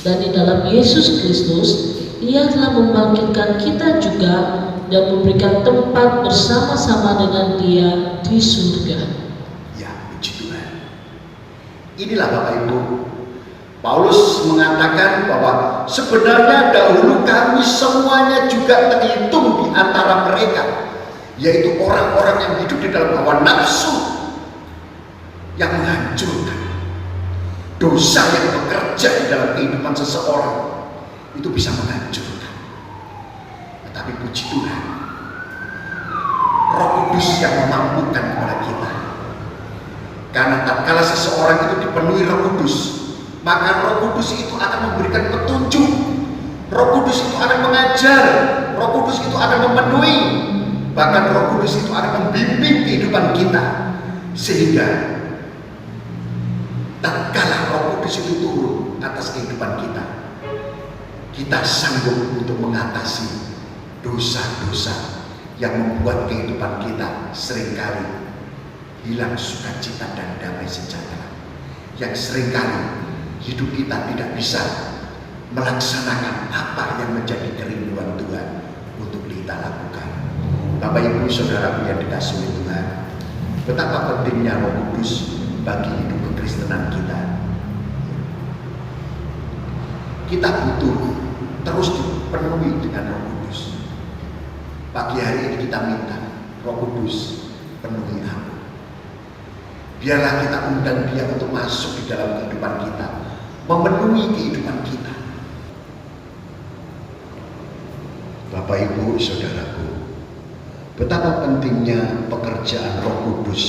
dan di dalam Yesus Kristus Ia telah membangkitkan kita juga dan memberikan tempat bersama-sama dengan Dia di surga. Ya, puji Tuhan. Inilah Bapak Ibu Paulus mengatakan bahwa sebenarnya dahulu kami semuanya juga terhitung di antara mereka, yaitu orang-orang yang hidup di dalam hawa nafsu yang menghancurkan. Dosa yang bekerja di dalam kehidupan seseorang itu bisa menghancurkan. Tetapi puji Tuhan, Roh Kudus yang memampukan kepada kita. Karena tatkala seseorang itu dipenuhi Roh Kudus, maka Roh Kudus itu akan memberikan petunjuk. Roh Kudus itu akan mengajar. Roh Kudus itu akan memenuhi. Bahkan Roh Kudus itu akan membimbing kehidupan kita. Sehingga tatkala Roh Kudus itu turun atas kehidupan kita, kita sanggup untuk mengatasi dosa-dosa yang membuat kehidupan kita seringkali hilang sukacita dan damai sejahtera, yang seringkali hidup kita tidak bisa melaksanakan apa yang menjadi kerinduan Tuhan untuk kita lakukan. Bapak Ibu Saudaraku yang dikasihi Tuhan, betapa pentingnya Roh Kudus bagi hidup kekristenan kita. Kita butuh terus dipenuhi dengan Roh Kudus. Pagi hari ini kita minta Roh Kudus penuhi aku. Biarlah kita undang Dia untuk masuk di dalam kehidupan kita, memenuhi kehidupan kita. Bapak Ibu Saudaraku, betapa pentingnya pekerjaan Roh Kudus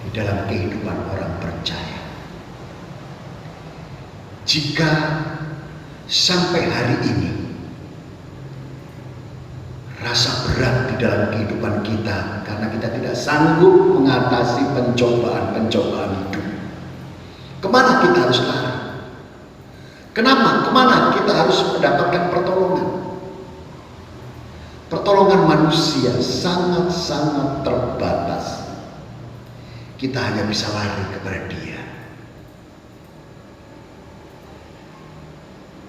di dalam kehidupan orang percaya. Jika sampai hari ini rasa berat di dalam kehidupan kita karena kita tidak sanggup mengatasi pencobaan-pencobaan hidup, kemana kita harus lari? Kemana kita harus mendapatkan pertolongan? Pertolongan manusia sangat-sangat terbatas. Kita hanya bisa lari kepada Dia.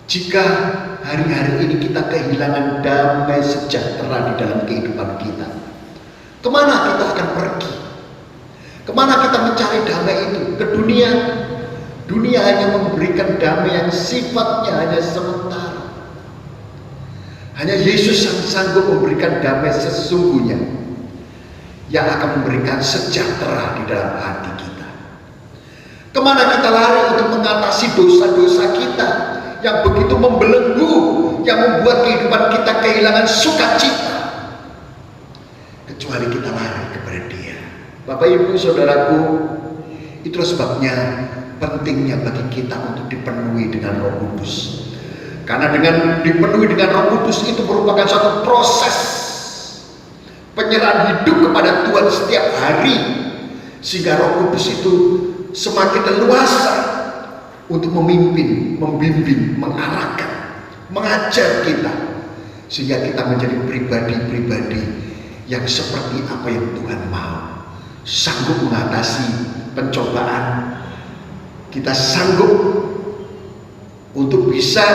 Jika hari-hari ini kita kehilangan damai sejahtera di dalam kehidupan kita, kemana kita akan pergi? Kemana kita mencari damai itu? Ke dunia? Dunia hanya memberikan damai yang sifatnya hanya sementara. Hanya Yesus yang sanggup memberikan damai sesungguhnya, yang akan memberikan sejahtera di dalam hati kita. Kemana kita lari untuk mengatasi dosa-dosa kita yang begitu membelenggu, yang membuat kehidupan kita kehilangan sukacita, kecuali kita lari kepada Dia. Bapak Ibu Saudaraku, itulah sebabnya pentingnya bagi kita untuk dipenuhi dengan Roh Kudus. Karena dengan dipenuhi dengan Roh Kudus itu merupakan suatu proses penyerahan hidup kepada Tuhan setiap hari, sehingga Roh Kudus itu semakin leluasa untuk memimpin, membimbing, mengarahkan, mengajar kita, sehingga kita menjadi pribadi-pribadi yang seperti apa yang Tuhan mau. Sanggup mengatasi pencobaan, kita sanggup untuk bisa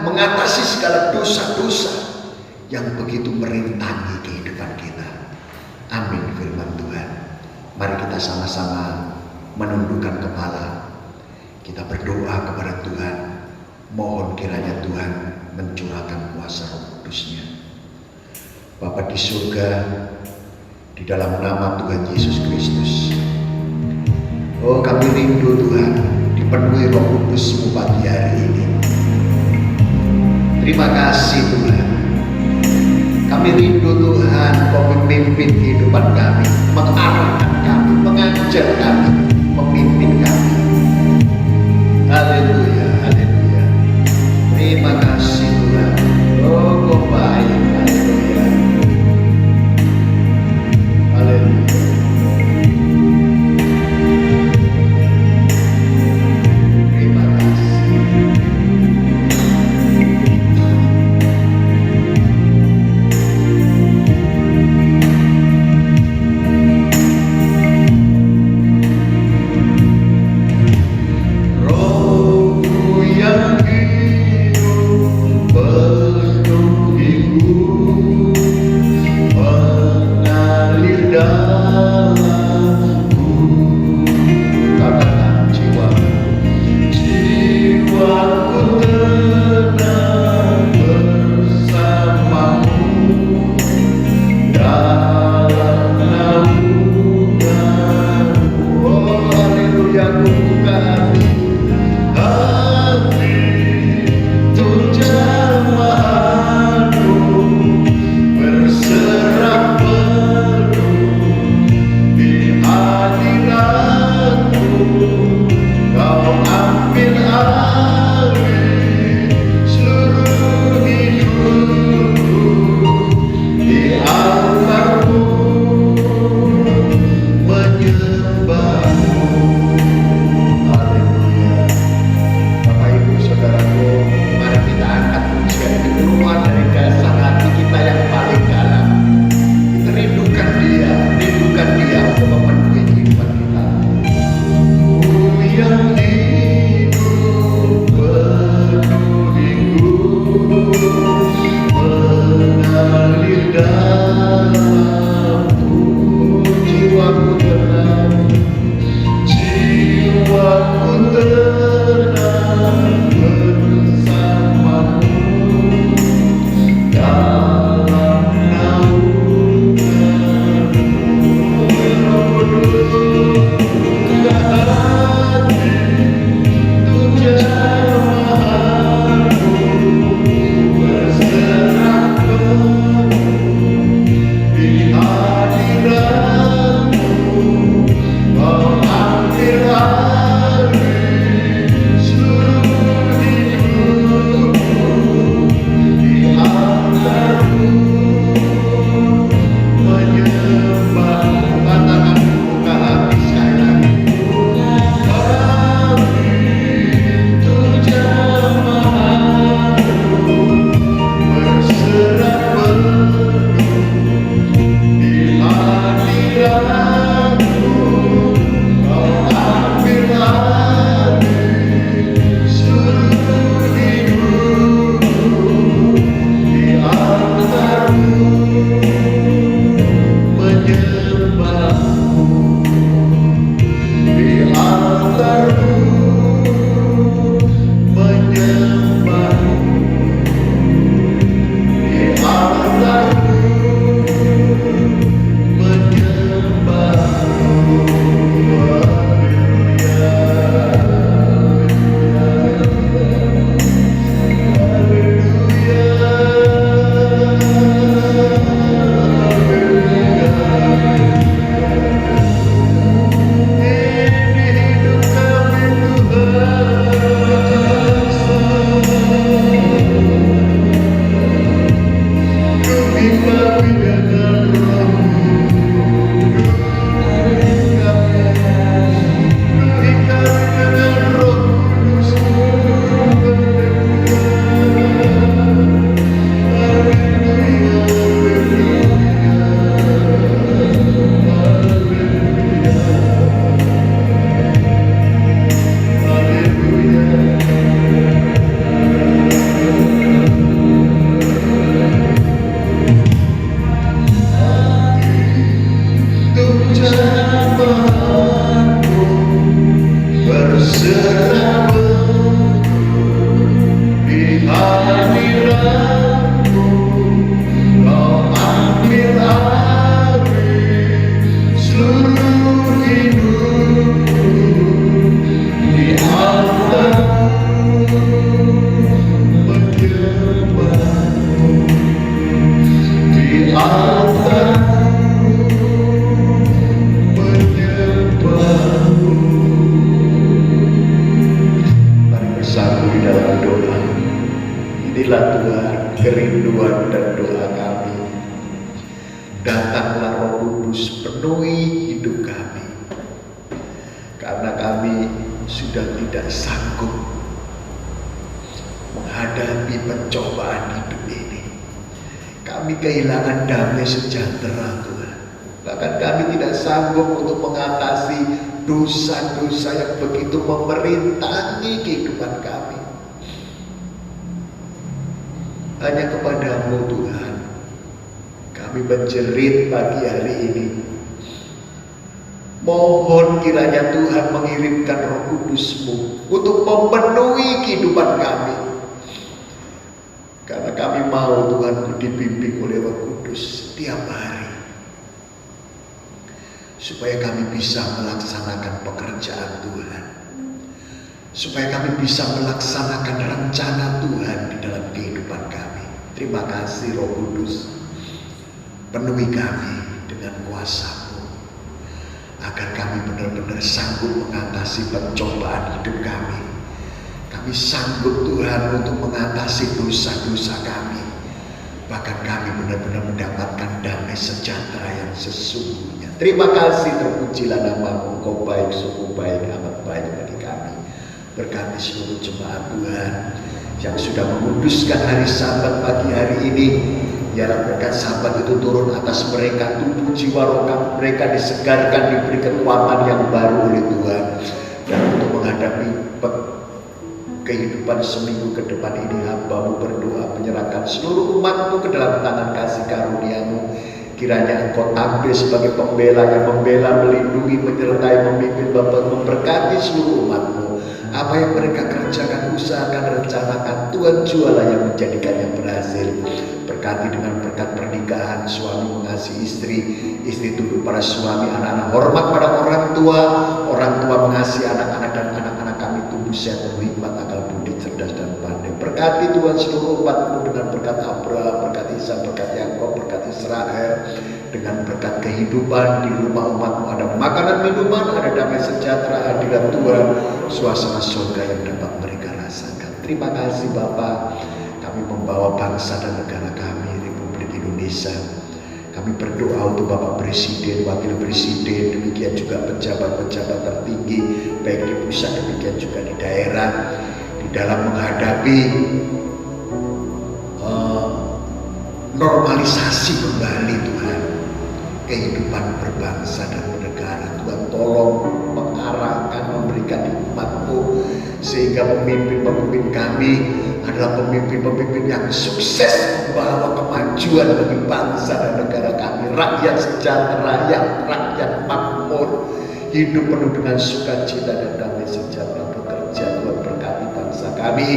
mengatasi segala dosa-dosa yang begitu merintangi kehidupan kita. Amin firman Tuhan. Mari kita sama-sama menundukkan kepala. Kita berdoa kepada Tuhan, mohon kiranya Tuhan mencurahkan kuasa Roh Kudus-Nya. Bapa di surga, di dalam nama Tuhan Yesus Kristus, oh kami rindu Tuhan, dipenuhi Roh Kudus-Mu pagi hari ini. Terima kasih Tuhan. Kami rindu Tuhan, Kau memimpin kehidupan kami, mengarahkan kami, mengajar kami, memimpin kami. Haleluya, haleluya. Terima kasih Tuhan. Oh, Kau baik. Haleluya. Haleluya. Terima kasih. Rohku yang hidup Tuhan kerinduan dan doa kami. Datanglah Roh Kudus, penuhi hidup kami. Karena kami sudah tidak sanggup menghadapi pencobaan hidup ini. Kami kehilangan damai sejahtera Tuhan. Bahkan kami tidak sanggup untuk mengatasi dosa-dosa yang begitu memerintangi kehidupan kami. Hanya kepadamu Tuhan kami menjerit pagi hari ini. Mohon kiranya Tuhan mengirimkan Roh Kudus-Mu untuk memenuhi kehidupan kami. Karena kami mau Tuhan dibimbing oleh Roh Kudus setiap hari. Supaya kami bisa melaksanakan pekerjaan Tuhan. Supaya kami bisa melaksanakan rencana Tuhan di dalam kehidupan kami. Terima kasih Roh Kudus. Penuhi kami dengan kuasa-Mu. Agar kami benar-benar sanggup mengatasi pencobaan hidup kami. Kami sanggup Tuhan untuk mengatasi dosa-dosa kami. Bahkan kami benar-benar mendapatkan damai sejahtera yang sesungguhnya. Terima kasih, terpujilah nama-Mu. Engkau baik, sungguh baik, amat baik bagi kami. Berkati seluruh jemaat Tuhan yang sudah menguduskan hari Sabat pagi hari ini. Biarlah berkat Sabat itu turun atas mereka, tubuh jiwa roh mereka disegarkan, diberi kekuatan yang baru oleh Tuhan. Dan untuk menghadapi kehidupan seminggu ke depan ini, hamba-Mu berdoa menyerahkan seluruh umat-Mu ke dalam tangan kasih karunia-Mu. Kiranya Engkau tampil sebagai pembela yang membela, melindungi, menyertai, memimpin, memberkati seluruh umat-Mu. Apa yang mereka kerjakan, usahakan, rencanakan, Tuhan jualah yang menjadikannya berhasil. Berkati dengan berkat pernikahan, suami mengasihi istri, istri tunduk pada suami, anak-anak hormat pada orang tua mengasihi anak-anak, dan anak-anak kami tumbuh sehat, penuh hikmat, akal budi, cerdas dan pandai. Berkati Tuhan seluruh umat-Mu dengan berkat Abraham, berkat Ishak, berkat Yakub, berkat Israel, dengan berkat kehidupan di rumah umat-Mu ada makanan, minuman, ada damai sejahtera, hadirat Tuhan, suasana surga yang dapat mereka rasakan. Terima kasih Bapa. Kami membawa bangsa dan negara kami, Republik Indonesia. Kami berdoa untuk Bapak Presiden, Wakil Presiden, demikian juga pejabat-pejabat tertinggi, baik di pusat demikian juga di daerah, di dalam menghadapi normalisasi kembali Tuhan kehidupan berbangsa dan bernegara. Tuhan tolong mengarahkan, memberikan hikmat-Mu sehingga pemimpin-pemimpin kami adalah pemimpin-pemimpin yang sukses membawa kemajuan bagi bangsa dan negara kami. Rakyat sejahtera, rakyat makmur, hidup penuh dengan sukacita dan damai sejahtera. Bekerja Tuhan, berkati bangsa kami,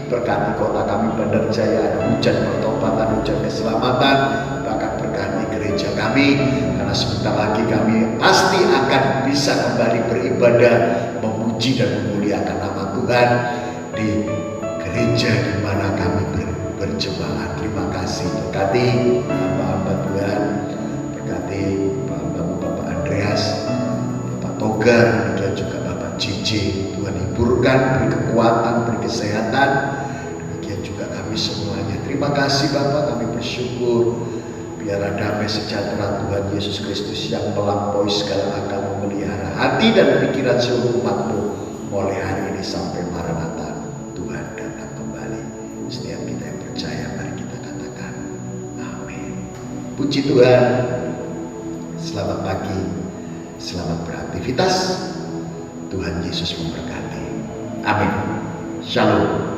berkati kota kami Bandar Jaya, ada hujan pertobatan, hujan keselamatan, bahkan berkati gereja kami, karena sebentar lagi kami pasti akan bisa kembali beribadah, memuji dan memuliakan nama Tuhan di gereja di mana kami berjemaat. Terima kasih. Berkati hamba-hamba Tuhan, berkati Bapak Andreas, Bapak Togar, demikian juga Bapak Cici. Tuhan hiburkan, beri kekuatan, beri kesehatan. Demikian juga kami semuanya. Terima kasih Bapak, kami bersyukur. Biarlah damai sejahtera Tuhan Yesus Kristus yang melampaui segala akal memelihara hati dan pikiran seluruh umat-Mu mulai hari ini sampai Maranatha. Tuhan datang kembali. Setiap kita yang percaya, mari kita katakan amin. Puji Tuhan. Selamat pagi, selamat beraktivitas. Tuhan Yesus memberkati. Amin. Shalom.